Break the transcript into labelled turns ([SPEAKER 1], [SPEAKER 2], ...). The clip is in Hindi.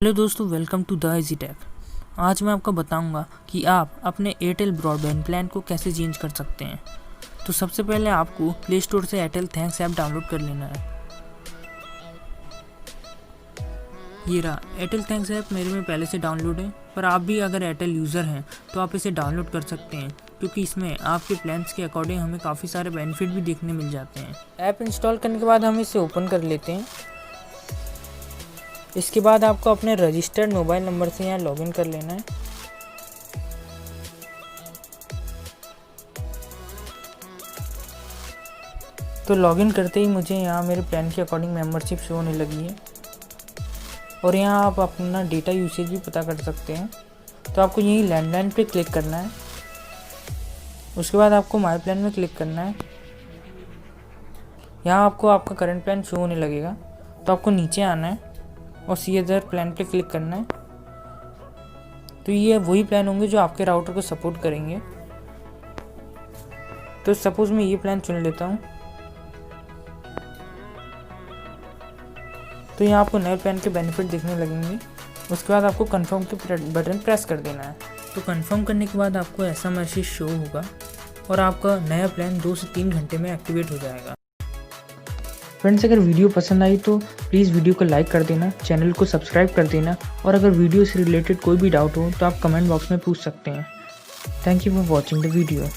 [SPEAKER 1] हेलो दोस्तों, welcome to the Easy Tech. आज मैं आपको बताऊंगा कि आप अपने एयरटेल ब्रॉडबैंड प्लान को कैसे चेंज कर सकते हैं। तो सबसे पहले आपको प्ले स्टोर से एयरटेल थैंक्स ऐप डाउनलोड कर लेना है। ये रहा एयरटेल थैंक्स ऐप, मेरे में पहले से डाउनलोड है, पर आप भी अगर एयरटेल यूज़र हैं तो आप इसे डाउनलोड कर सकते हैं, क्योंकि इसमें आपके प्लान्स के अकॉर्डिंग हमें काफ़ी सारे बेनिफिट भी देखने मिल जाते हैं। ऐप इंस्टॉल करने के बाद हम इसे ओपन कर लेते हैं। इसके बाद आपको अपने रजिस्टर्ड मोबाइल नंबर से यहाँ लॉगिन कर लेना है। तो लॉगिन करते ही मुझे यहाँ मेरे प्लान के अकॉर्डिंग मेंबरशिप शो होने लगी है और यहाँ आप अपना डेटा यूसेज भी पता कर सकते हैं। तो आपको यहीं लैंडलाइन पे क्लिक करना है। उसके बाद आपको माई प्लान में क्लिक करना है। यहाँ आपको आपका करंट प्लान शो होने लगेगा, तो आपको नीचे आना है और सी अदर प्लान पे क्लिक करना है। तो ये वही प्लान होंगे जो आपके राउटर को सपोर्ट करेंगे। तो सपोज मैं ये प्लान चुन लेता हूँ। तो यहाँ आपको नए प्लान के बेनिफिट दिखने लगेंगे। उसके बाद आपको कंफर्म के बटन प्रेस कर देना है। तो कंफर्म करने के बाद आपको ऐसा मैसेज शो होगा और आपका नया प्लान 2 से 3 घंटे में एक्टिवेट हो जाएगा। फ्रेंड्स, अगर वीडियो पसंद आई तो प्लीज़ वीडियो को लाइक कर देना, चैनल को सब्सक्राइब कर देना, और अगर वीडियो से रिलेटेड कोई भी डाउट हो तो आप कमेंट बॉक्स में पूछ सकते हैं। Thank you for watching the video.